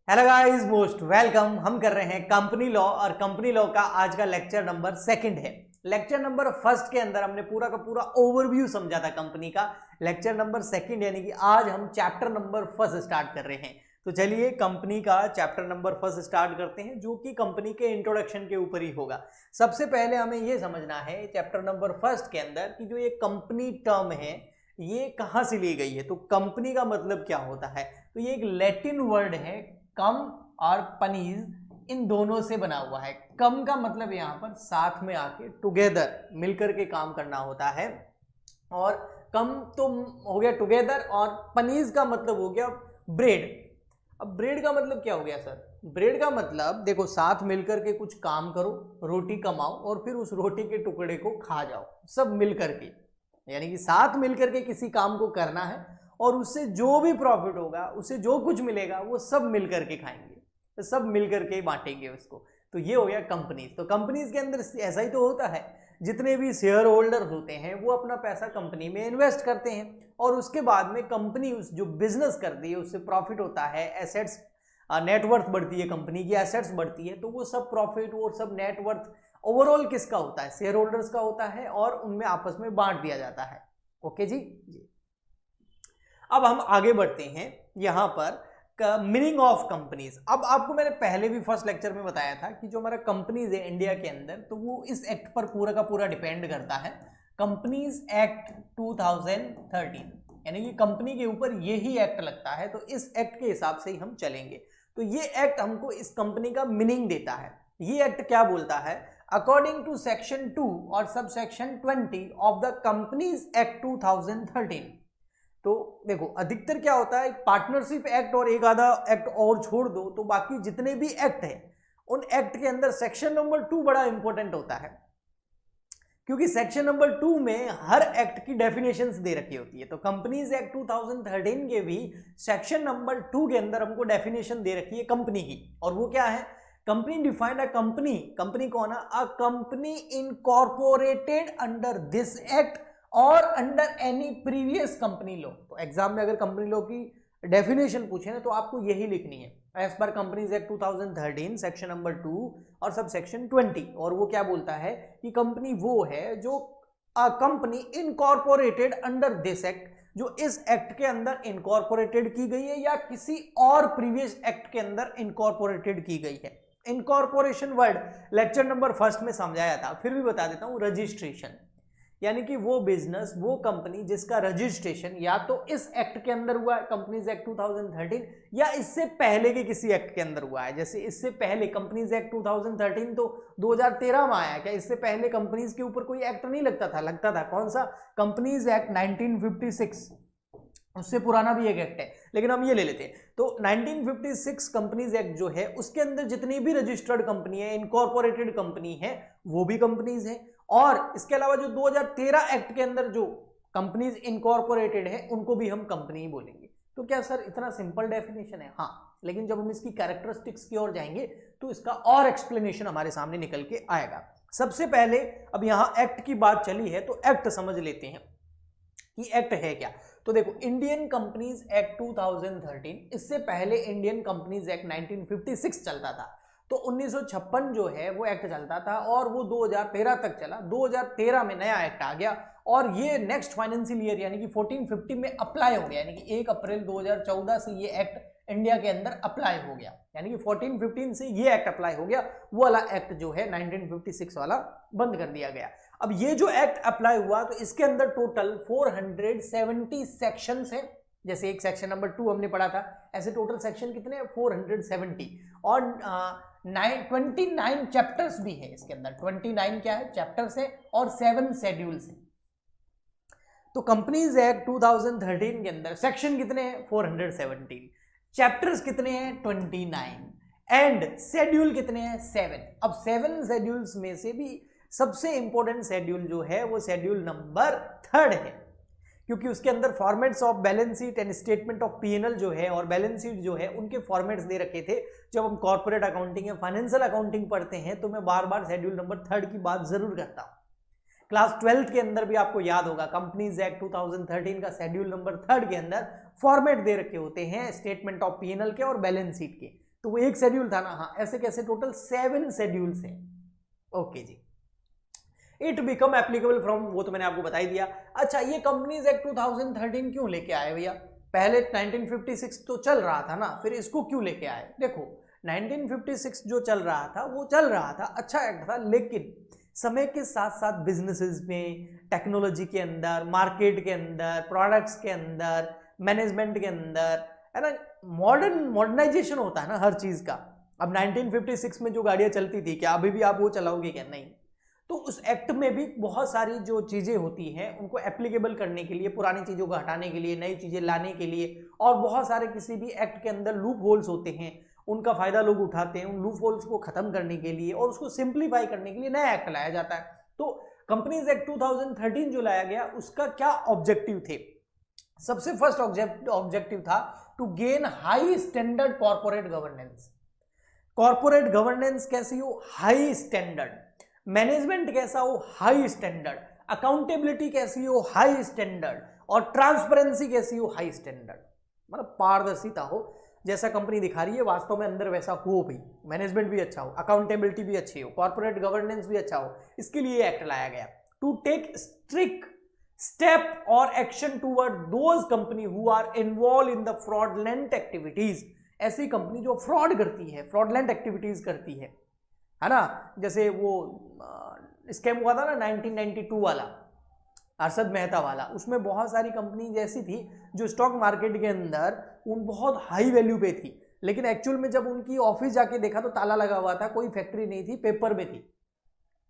Hello guys, most welcome. हम कर रहे हैं कंपनी लॉ और कंपनी लॉ का आज का लेक्चर नंबर सेकंड है। लेक्चर नंबर फर्स्ट के अंदर हमने पूरा का पूरा ओवरव्यू समझा था कंपनी का। लेक्चर नंबर सेकंड यानी कि आज हम चैप्टर नंबर फर्स्ट स्टार्ट कर रहे हैं। तो चलिए कंपनी का चैप्टर नंबर फर्स्ट स्टार्ट करते हैं, जो कि कंपनी के इंट्रोडक्शन के ऊपर ही होगा। सबसे पहले हमें यह समझना है चैप्टर नंबर फर्स्ट के अंदर कि जो ये कंपनी टर्म है ये कहाँ से ली गई है। तो कंपनी का मतलब क्या होता है, तो ये एक लैटिन वर्ड है। कम और पनीज इन दोनों से बना हुआ है। कम का मतलब यहाँ पर साथ में आके टुगेदर मिलकर के काम करना होता है, और कम तो हो गया टुगेदर, और पनीज का मतलब हो गया ब्रेड। अब ब्रेड का मतलब क्या हो गया सर? ब्रेड का मतलब देखो, साथ मिलकर के कुछ काम करो, रोटी कमाओ और फिर उस रोटी के टुकड़े को खा जाओ सब मिलकर के। यानी कि साथ मिलकर के किसी काम को करना है और उससे जो भी प्रॉफिट होगा, उससे जो कुछ मिलेगा वो सब मिलकर के खाएंगे, तो सब मिलकर के बांटेंगे उसको। तो ये हो गया कंपनीज। तो कंपनीज के अंदर ऐसा ही तो होता है, जितने भी शेयर होल्डर्स होते हैं वो अपना पैसा कंपनी में इन्वेस्ट करते हैं और उसके बाद में कंपनी उस जो बिजनेस करती है उससे प्रॉफिट होता है, एसेट्स नेटवर्थ बढ़ती है, कंपनी की एसेट्स बढ़ती है, तो वो सब प्रॉफिट वो सब नेटवर्थ ओवरऑल किसका होता है? शेयर होल्डर्स का होता है, और उनमें आपस में बांट दिया जाता है। ओके जी। अब हम आगे बढ़ते हैं यहां पर मीनिंग ऑफ कंपनीज। अब आपको मैंने पहले भी फर्स्ट लेक्चर में बताया था कि जो हमारा कंपनीज है इंडिया के अंदर, तो वो इस एक्ट पर पूरा का पूरा डिपेंड करता है, कंपनीज एक्ट 2013। यानी कि कंपनी के ऊपर यही एक्ट लगता है, तो इस एक्ट के हिसाब से ही हम चलेंगे। तो ये एक्ट हमको इस कंपनी का मीनिंग देता है। ये एक्ट क्या बोलता है? अकॉर्डिंग टू सेक्शन 2 और sub section 20 of the companies act 2013। तो देखो, अधिकतर क्या होता है, पार्टनरशिप एक्ट और एक आधा एक्ट और छोड़ दो तो बाकी जितने भी एक्ट हैं उन एक्ट के अंदर सेक्शन नंबर 2 बड़ा इंपॉर्टेंट होता है, क्योंकि सेक्शन नंबर 2 में हर एक्ट की डेफिनेशंस दे रखी होती है। तो कंपनीज एक्ट 2013 के भी सेक्शन नंबर 2 के अंदर हमको डेफिनेशन दे रखी है कंपनी की, और वो क्या है? Company defined a company, company कौन है? A company incorporated under this act और under any previous company law. तो एग्जाम में अगर कंपनी लॉ की डेफिनेशन पूछे ना तो आपको यही लिखनी है, as per companies act 2013 section number 2 और सब सेक्शन 20। और वो क्या बोलता है कि कंपनी वो है जो company incorporated under this act, जो इस एक्ट के अंदर इनकॉर्पोरेटेड की गई है या किसी और प्रीवियस एक्ट के अंदर इनकॉर्पोरेटेड की गई है। Incorporation word lecture number first में समझाया था, फिर भी बता देता हूं। रजिस्ट्रेशन यानी कि वो बिजनेस, वो कंपनी जिसका रजिस्ट्रेशन या तो इस एक्ट के अंदर हुआ है, कंपनीज एक्ट 2013, या इससे पहले के किसी एक्ट के अंदर हुआ है। जैसे इससे पहले कंपनीज एक्ट 2013 तो 2013 में आया, क्या इससे पहले कंपनीज के ऊपर कोई एक्ट नहीं लगता था? लगता था। कौन सा? कंपनीज एक्ट 1956, उससे पुराना भी एक एक्ट है, लेकिन हम ये ले लेते हैं। तो 1956 कंपनीज एक्ट जो है उसके अंदर जितनी भी रजिस्टर्ड कंपनी है, इनकॉर्पोरेटेड कंपनी है, वो भी कंपनीज है। और इसके अलावा जो 2013 एक्ट के अंदर जो कंपनीज इनकॉर्पोरेटेड है उनको भी हम कंपनी ही बोलेंगे। तो क्या सर इतना सिंपल डेफिनेशन है? हाँ, लेकिन जब हम इसकी कैरेक्टरिस्टिक्स की ओर जाएंगे तो इसका और एक्सप्लेनेशन हमारे सामने निकल के आएगा। सबसे पहले अब यहां एक्ट की बात चली है तो एक्ट समझ लेते हैं कि एक्ट है क्या। तो देखो, इंडियन कंपनीज एक्ट 2013, इससे पहले इंडियन कंपनीज एक्ट 1956 चलता था। तो 1956 जो है वो एक्ट चलता था और वो 2013 तक चला। 2013 में नया एक्ट आ गया और ये नेक्स्ट फाइनेंशियल ईयर यानी कि 1450 में अप्लाई हो गया, यानी कि 1 अप्रैल 2014 से ये एक्ट इंडिया के अंदर अप्लाई हो गया। यानी कि 1415 से ये एक्ट अप्लाई हो गया, वो वाला एक्ट जो है 1956 वाला बंद कर दिया गया। अब ये जो एक्ट अप्लाई हुआ तो इसके अंदर टोटल 470 सेक्शंस हैं। जैसे एक सेक्शन नंबर 2 हमने पढ़ा था, ऐसे टोटल सेक्शन कितने हैं? 470। और 29 चैप्टर्स भी है इसके अंदर। 29 क्या है? चैप्टर्स है, और 7 शेड्यूल्स हैं। तो कंपनीज एक्ट 2013 के अंदर सेक्शन कितने हैं? 417। चैप्टर्स कितने हैं? 29। एंड शेड्यूल कितने हैं? 7। अब 7 शेड्यूल्स में से भी सबसे इंपॉर्टेंट शेड्यूल जो है वो शेड्यूल नंबर 3 है, क्योंकि उसके अंदर formats of balance sheet and statement of PNL जो है और बैलेंस शीट जो है उनके फॉर्मेट्स दे रखे थे। जब हम कॉर्पोरेट अकाउंटिंग या फाइनेंशियल अकाउंटिंग पढ़ते हैं तो मैं बार बार शेड्यूल नंबर 3 की बात जरूर करता हूं। क्लास 12th के अंदर भी आपको याद होगा, कंपनीज एक्ट 2013 का शेड्यूल नंबर 3 के अंदर फॉर्मेट दे रखे होते हैं स्टेटमेंट ऑफ पीएनएल के और बैलेंस शीट के। तो तो वो एक शेड्यूल था ना, हाँ, ऐसे कैसे टोटल 7 शेड्यूल्स हैं। ओके जी, इट बिकम एप्लीकेबल फ्रॉम, वो तो मैंने आपको बता ही दिया। अच्छा, ये कंपनीज एक्ट 2013 क्यों लेके आए भैया? पहले 1956 तो चल रहा था ना, फिर इसको क्यों लेके आए? देखो 1956 जो चल रहा था वो चल रहा था, अच्छा एक्ट था, लेकिन समय के साथ साथ बिजनेसेस में, टेक्नोलॉजी के अंदर, मार्केट के अंदर, प्रोडक्ट्स के अंदर, मैनेजमेंट के अंदर, है ना, मॉडर्नाइजेशन होता है ना हर चीज का। अब 1956 में जो गाड़ियां चलती थी, क्या अभी भी आप वो चलाओगे? क्या नहीं। तो उस एक्ट में भी बहुत सारी जो चीजें होती हैं उनको एप्लीकेबल करने के लिए, पुरानी चीजों को हटाने के लिए, नई चीजें लाने के लिए, और बहुत सारे किसी भी एक्ट के अंदर लूप होल्स होते हैं, उनका फायदा लोग उठाते हैं, उन लूप होल्स को खत्म करने के लिए और उसको सिंप्लीफाई करने के लिए नया एक्ट लाया जाता है। तो कंपनीज एक्ट 2013 जो लाया गया, उसका क्या ऑब्जेक्टिव थे? सबसे फर्स्ट ऑब्जेक्टिव था to gain high standard corporate governance. Corporate governance कैसी हो? High standard. मैनेजमेंट कैसा हो? High standard. अकाउंटेबिलिटी कैसी हो? High standard. और ट्रांसपेरेंसी कैसी हो? High standard. मतलब पारदर्शिता हो, जैसा कंपनी दिखा रही है वास्तव में अंदर वैसा हो भी, मैनेजमेंट भी अच्छा हो, अकाउंटेबिलिटी भी अच्छी हो, कॉर्पोरेट गवर्नेंस भी अच्छा हो, इसके लिए एक्ट लाया गया। टू टेक स्ट्रिक्ट स्टेप और action toward those company who are involve in the fraudulent activities. ऐसी कंपनी जो फ्रॉड करती है, फ्रॉडलेंट एक्टिविटीज करती है ना, जैसे वो स्कैम हुआ था ना 1992 वाला, अरशद मेहता वाला, उसमें बहुत सारी कंपनी जैसी थी जो स्टॉक मार्केट के अंदर उन बहुत हाई वैल्यू पे थी, लेकिन एक्चुअल में जब उनकी ऑफिस जाके देखा तो ताला लगा हुआ था, कोई फैक्ट्री नहीं थी, पेपर में थी।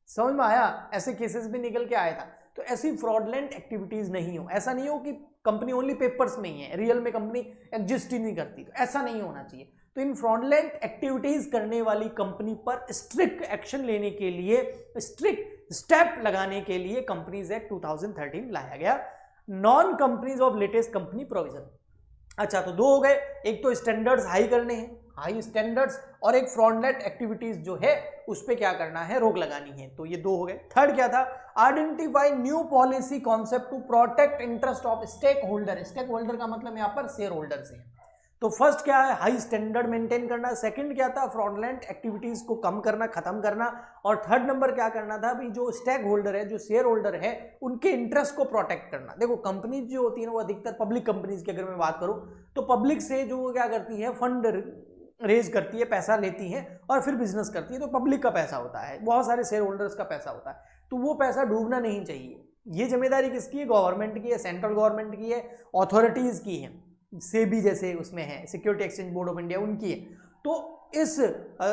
समझ में आया? ऐसे केसेस भी निकल के आया था। तो ऐसी फ्रॉडलेंट एक्टिविटीज नहीं हो, ऐसा नहीं हो कि कंपनी ओनली पेपर्स में ही है, रियल में कंपनी एग्जिस्ट ही नहीं करती, तो ऐसा नहीं होना चाहिए। तो इन फ्रॉडलेंट एक्टिविटीज करने वाली कंपनी पर स्ट्रिक्ट एक्शन लेने के लिए, स्ट्रिक्ट स्टेप लगाने के लिए कंपनीज एक्ट 2013 लाया गया। Non companies of latest company provision. अच्छा, तो दो हो गए, एक तो स्टैंडर्ड्स हाई करने हैं, हाई स्टैंडर्ड्स, और एक फ्रॉडलेंट एक्टिविटीज जो है उस पे क्या करना है? रोक लगानी है। तो ये दो हो गए। थर्ड क्या था? Identify new policy concept to protect interest of stakeholder. Stakeholder का मतलब यहाँ पर शेयर होल्डर से है। तो फर्स्ट क्या है? हाई स्टैंडर्ड मेंटेन करना। सेकंड क्या था? फ्रॉडलेंट एक्टिविटीज को कम करना, खत्म करना। और थर्ड नंबर क्या करना था? भाई जो स्टेक होल्डर है, जो शेयर होल्डर है, उनके इंटरेस्ट को प्रोटेक्ट करना। देखो कंपनी जो होती है ना, वो अधिकतर पब्लिक कंपनीज की अगर मैं बात करूं तो पब्लिक से जो क्या करती है, फंड रेज करती है, पैसा लेती है और फिर बिजनेस करती है, तो पब्लिक का पैसा होता है, बहुत सारे शेयर होल्डर्स का पैसा होता है, तो वो पैसा डूबना नहीं चाहिए। ये जिम्मेदारी किसकी है? गवर्नमेंट की है, सेंट्रल गवर्नमेंट की है, अथॉरिटीज की है, सेबी जैसे उसमें है, security exchange board of India, उनकी है। तो इस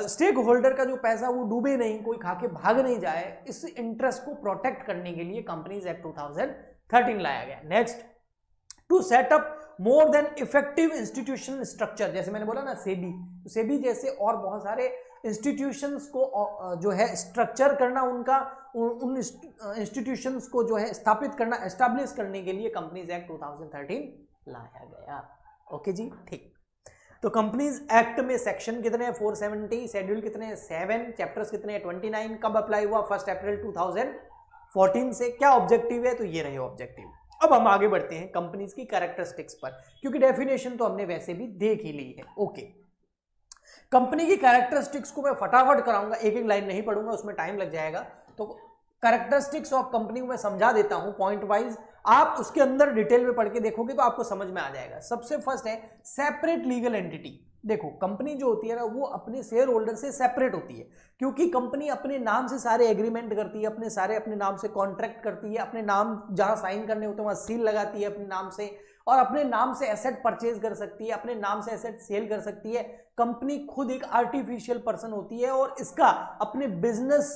स्टेक होल्डर का जो पैसा वो डूबे नहीं, कोई खा के भाग नहीं जाए, इस इंटरेस्ट को प्रोटेक्ट करने के लिए कंपनीज एक्ट 2013 लाया गया। Next, to set up more than effective institutional structure. जैसे मैंने बोला ना सेबी, तो सेबी जैसे और बहुत सारे इंस्टीट्यूशंस को जो है स्ट्रक्चर करना, उनका उन इंस्टीट्यूशंस को जो है स्थापित करना, एस्टैब्लिश करने के लिए कंपनीज एक्ट 2013 लाया गया। ओके जी, ठीक। तो कंपनीज एक्ट में सेक्शन कितने हैं? 470। शेड्यूल कितने हैं? 7। चैप्टर्स कितने हैं? 29। कब अप्लाई हुआ? 1 अप्रैल 2014 से। क्या ऑब्जेक्टिव है? तो ये रहे ऑब्जेक्टिव। अब हम आगे बढ़ते हैं कंपनीज की कैरेक्टरिस्टिक्स पर, क्योंकि डेफिनेशन तो हमने वैसे भी देख ही ली है। ओके, कंपनी की कैरेक्टरिस्टिक्स को मैं फटाफट कराऊंगा, एक एक लाइन नहीं पढ़ूंगा, उसमें टाइम लग जाएगा। तो कैरेक्टरिस्टिक्स ऑफ कंपनी को मैं समझा देता हूं पॉइंट वाइज, आप उसके अंदर डिटेल में पढ़ के देखोगे तो आपको समझ में आ जाएगा। सबसे फर्स्ट है सेपरेट लीगल एंटिटी। देखो कंपनी जो होती है ना, वो अपने शेयर होल्डर से सेपरेट होती है, क्योंकि कंपनी अपने नाम से सारे एग्रीमेंट करती है, अपने नाम से कॉन्ट्रैक्ट करती है, अपने नाम जहां साइन करने होते हैं वहां सील लगाती है अपने नाम से, और अपने नाम से एसेट परचेज कर सकती है, अपने नाम से एसेट सेल कर सकती है। कंपनी खुद एक आर्टिफिशियल पर्सन होती है, और इसका अपने बिजनेस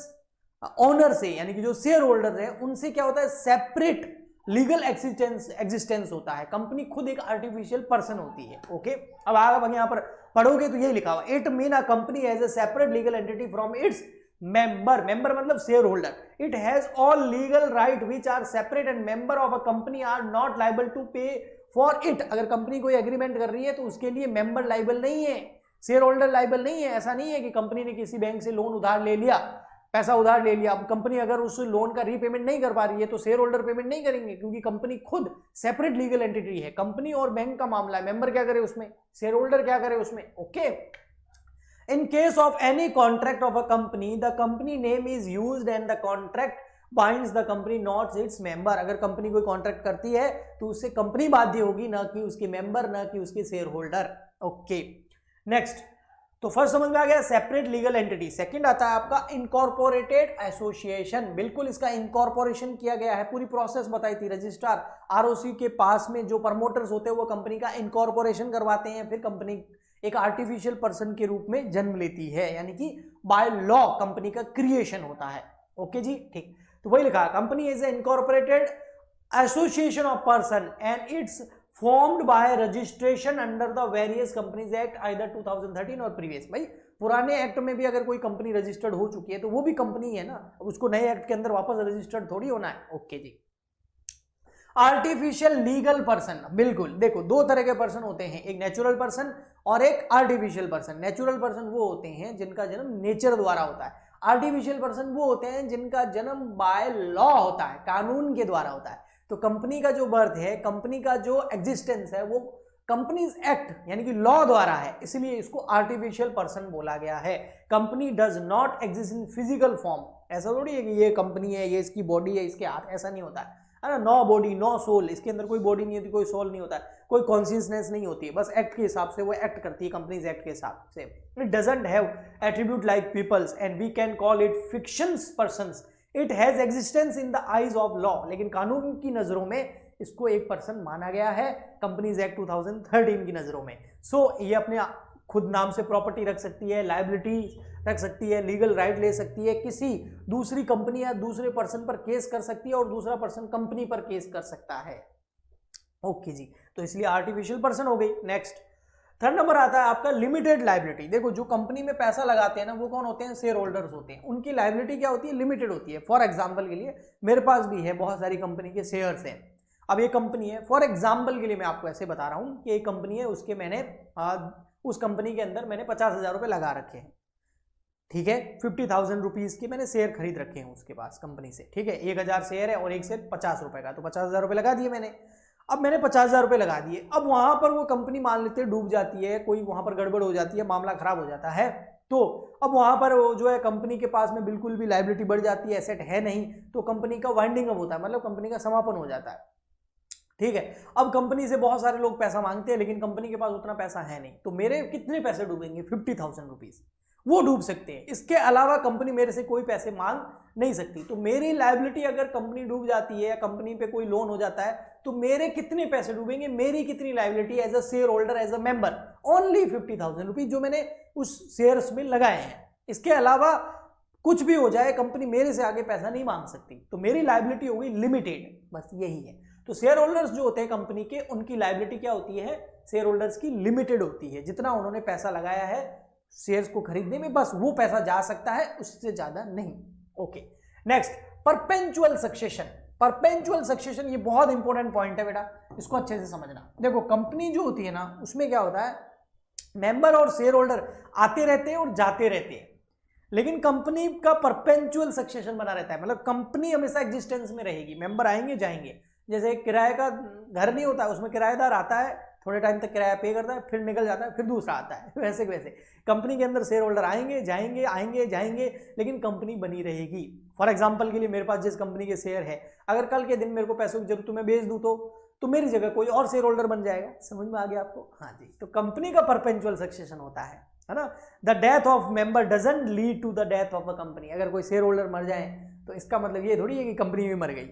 ओनर से, यानी कि जो शेयर होल्डर है, उनसे क्या होता है? सेपरेट लीगल एग्जिस्टेंस होता है। कंपनी खुद एक आर्टिफिशियल पर्सन होती है। ओके, अब आप यहां पर पढ़ोगे तो यही लिखा हुआ, it mean a company as a separate legal entity from its member. Member मतलब shareholder. It has all legal right which are separate and member of a company are not liable to pay for it. अगर company कोई agreement कर रही है तो उसके लिए member liable नहीं है, शेयर होल्डर लाइबल नहीं है। ऐसा नहीं है कि कंपनी ने किसी बैंक से लोन उधार ले लिया, पैसा उधार ले लिया, अब कंपनी अगर उस लोन का रीपेमेंट नहीं कर पा रही है तो शेयर होल्डर पेमेंट नहीं करेंगे, क्योंकि कंपनी खुद सेपरेट लीगल एंटिटी है। कंपनी और बैंक का मामला है, मेंबर क्या करे उसमें, शेयर होल्डर क्या करे उसमें। Okay, in case of any contract of a company the company name is used and the contract binds the company not its member. अगर कंपनी कोई कॉन्ट्रैक्ट करती है तो उससे कंपनी बाध्य होगी, ना कि उसके मेंबर, ना कि उसके शेयर होल्डर। ओके, नेक्स्ट, तो फर्स्ट समझ में आ गया सेपरेट लीगल एंटिटी। सेकंड आता है आपका इनकॉर्पोरेटेड एसोसिएशन। बिल्कुल इसका इनकॉर्पोरेशन किया गया है, पूरी प्रोसेस बताई थी। रजिस्ट्रार आरओसी के पास में जो प्रमोटर्स होते हैं वो कंपनी का इनकॉर्पोरेशन करवाते हैं, फिर कंपनी एक आर्टिफिशियल पर्सन के रूप में जन्म लेती है, यानी कि बाय लॉ कंपनी का क्रिएशन होता है। ओके जी, ठीक। तो वही लिखा, company is a incorporated association of person and it's formed by registration under the various companies act either 2013 और previous। भाई पुराने एक्ट में भी अगर कोई कंपनी रजिस्टर्ड हो चुकी है तो वो भी कंपनी है ना, उसको नए एक्ट के अंदर वापस रजिस्टर्ड थोड़ी होना है। ओके जी। आर्टिफिशियल लीगल पर्सन, बिल्कुल देखो दो तरह के पर्सन होते हैं, एक नेचुरल पर्सन और एक आर्टिफिशियल पर्सन। नेचुरल पर्सन वो होते हैं जिनका जन्म नेचर द्वारा होता है, आर्टिफिशियल पर्सन वो होते हैं जिनका जन्म बाय लॉ होता है, कानून के द्वारा होता है। तो कंपनी का जो बर्थ है, कंपनी का जो एग्जिस्टेंस है वो कंपनीज एक्ट यानी कि लॉ द्वारा है, इसलिए इसको आर्टिफिशियल पर्सन बोला गया है। Company does not exist in physical form. ऐसा थोड़ी है कि ये कंपनी है, ये इसकी बॉडी है, इसके हाथ, ऐसा नहीं होता है ना। नो बॉडी नो सोल, इसके अंदर कोई बॉडी नहीं होती, कोई सोल नहीं होता है, कोई कॉन्शियसनेस नहीं होती है, बस एक्ट के हिसाब से वो एक्ट करती है, कंपनीज एक्ट के हिसाब से। It doesn't have attribute like peoples and we can call it fictions persons. It has existence in the eyes of law, लेकिन कानून की नजरों में इसको एक पर्सन माना गया है कंपनीज एक्ट 2013 की नजरों में। सो ये अपने खुद नाम से प्रॉपर्टी रख सकती है, लायबिलिटी रख सकती है, लीगल राइट ले सकती है, किसी दूसरी कंपनी या दूसरे पर्सन पर केस कर सकती है और दूसरा पर्सन कंपनी पर केस कर सकता है। ओके जी, तो इसलिए आर्टिफिशियल पर्सन हो गई। नेक्स्ट थर्ड नंबर आता है आपका लिमिटेड लायबिलिटी। देखो जो कंपनी में पैसा लगाते हैं ना वो कौन होते हैं, शेयर होल्डर्स होते हैं। उनकी लायबिलिटी क्या होती है, लिमिटेड होती है। फॉर एग्जांपल के लिए मेरे पास भी है, बहुत सारी कंपनी के शेयर्स हैं। अब ये कंपनी है, फॉर एग्जांपल के लिए मैं आपको ऐसे बता रहा हूं कि एक कंपनी है, उसके मैंने उस कंपनी के अंदर मैंने 50,000 रुपए लगा रखे हैं, ठीक है। 50,000 रुपीज के मैंने शेयर खरीद रखे हैं उसके पास कंपनी से, ठीक है। 1,000 शेयर है और एक शेयर 50 रुपए का, तो 50,000 रुपए लगा दिए मैंने। अब मैंने 50,000 रुपए लगा दिए, अब वहां पर वो कंपनी मान लेते डूब जाती है, कोई वहां पर गड़बड़ हो जाती है, मामला खराब हो जाता है, तो अब वहां पर वो जो है कंपनी के पास में बिल्कुल भी लायबिलिटी बढ़ जाती है, एसेट है नहीं, तो कंपनी का वाइंडिंग अप होता है, मतलब कंपनी का समापन हो जाता है, ठीक है। अब कंपनी से बहुत सारे लोग पैसा मांगते हैं लेकिन कंपनी के पास उतना पैसा है नहीं, तो मेरे कितने पैसे डूबेंगे, 50,000 रुपीज वो डूब सकते हैं। इसके अलावा कंपनी मेरे से कोई पैसे मांग नहीं सकती। तो मेरी लायबिलिटी अगर कंपनी डूब जाती है या कंपनी पे कोई लोन हो जाता है तो मेरे कितने पैसे डूबेंगे, मेरी कितनी liability as a shareholder, as a member, only 50,000 rupees जो मैंने उस शेयर्स में लगाए हैं। इसके अलावा कुछ भी हो जाए कंपनी मेरे से आगे पैसा नहीं मांग सकती, तो मेरी लायबिलिटी हो गई लिमिटेड, बस यही है। तो शेयर होल्डर्स जो होते हैं कंपनी के, उनकी लायबिलिटी क्या होती है, शेयर होल्डर्स की लिमिटेड होती है। जितना उन्होंने पैसा लगाया है शेयर्स को खरीदने में, बस वो पैसा जा सकता है, उससे ज्यादा नहीं। Okay, next perpetual succession. Perpetual succession ये बहुत इंपॉर्टेंट पॉइंट है बेटा, इसको अच्छे से समझना। देखो कंपनी जो होती है ना, उसमें क्या होता है, मेंबर और शेयर होल्डर आते रहते हैं और जाते रहते हैं, लेकिन कंपनी का परपेंचुअल सक्सेशन बना रहता है, मतलब कंपनी हमेशा एग्जिस्टेंस में रहेगी, मेंबर आएंगे जाएंगे। जैसे एक किराए का घर नहीं होता, उसमें किराएदार आता है, थोड़े टाइम तक किराया पे करता है, फिर निकल जाता है, फिर दूसरा आता है, वैसे वैसे कंपनी के अंदर शेयर होल्डर आएंगे जाएंगे, आएंगे जाएंगे, लेकिन कंपनी बनी रहेगी। फॉर एग्जांपल के लिए मेरे पास जिस कंपनी के शेयर है, अगर कल के दिन मेरे को पैसों की जरूरत तो मैं बेच दूं तो मेरी जगह कोई और शेयर होल्डर बन जाएगा। समझ में आ गया आपको? हाँ जी, तो कंपनी का परपेंचुअल सक्सेशन होता है ना। The death of member doesn't lead to the death of a company. अगर कोई शेयर होल्डर मर जाए तो इसका मतलब ये थोड़ी है कि कंपनी भी मर गई।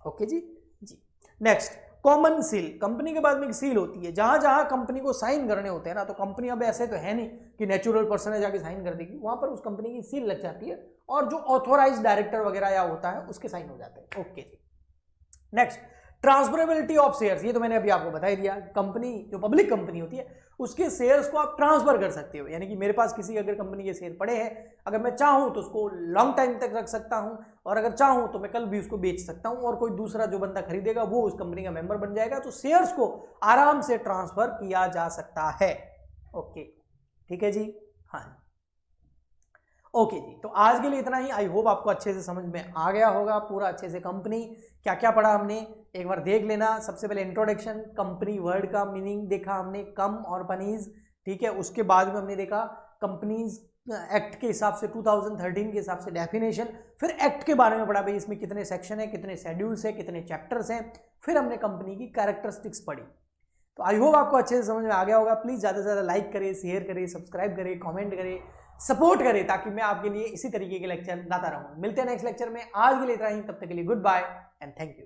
ओके जी। Next common seal. कंपनी के बाद में एक सील होती है, जहां जहां कंपनी को साइन करने होते हैं ना, तो कंपनी अब ऐसे तो है नहीं कि नेचुरल पर्सन है जाके साइन कर देगी, वहां पर उस कंपनी की सील लग जाती है और जो ऑथोराइज डायरेक्टर वगैरह या होता है उसके साइन हो जाते हैं। ओके जी। Next transferability of shares. ये तो मैंने अभी आपको बता ही दिया, कंपनी जो पब्लिक कंपनी होती है उसके शेयर्स को आप ट्रांसफर कर सकते हो, यानी कि मेरे पास किसी अगर कंपनी के शेयर पड़े हैं, अगर मैं चाहूं तो उसको लॉन्ग टाइम तक रख सकता हूं, और अगर चाहूं तो मैं कल भी उसको बेच सकता हूं, और कोई दूसरा जो बंदा खरीदेगा वो उस कंपनी का मेंबर बन जाएगा, तो शेयर्स को आराम से ट्रांसफर किया जा सकता है। ओके, ठीक है जी। हाँ ओके जी, तो आज के लिए इतना ही। आई होप आपको अच्छे से समझ में आ गया होगा पूरा अच्छे से। कंपनी क्या क्या पढ़ा हमने एक बार देख लेना। सबसे पहले इंट्रोडक्शन, कंपनी वर्ड का मीनिंग देखा हमने, कम और पनीज, ठीक है। उसके बाद में हमने देखा कंपनीज एक्ट के हिसाब से 2013 के हिसाब से डेफिनेशन, फिर एक्ट के बारे में पढ़ा भाई इसमें कितने सेक्शन है, कितने शेड्यूल्स है, कितने चैप्टर्स हैं, फिर हमने कंपनी की कैरेक्टरिस्टिक्स पढ़ी। तो आई होप आपको अच्छे से समझ में आ गया होगा। प्लीज़ ज़्यादा से ज़्यादा लाइक करें, शेयर करें, सब्सक्राइब करें, कमेंट करें, सपोर्ट करें, ताकि मैं आपके लिए इसी तरीके के लेक्चर लाता रहूँ। मिलते हैं नेक्स्ट लेक्चर में, आज के लिए इतना ही, तब तक के लिए goodbye and thank you.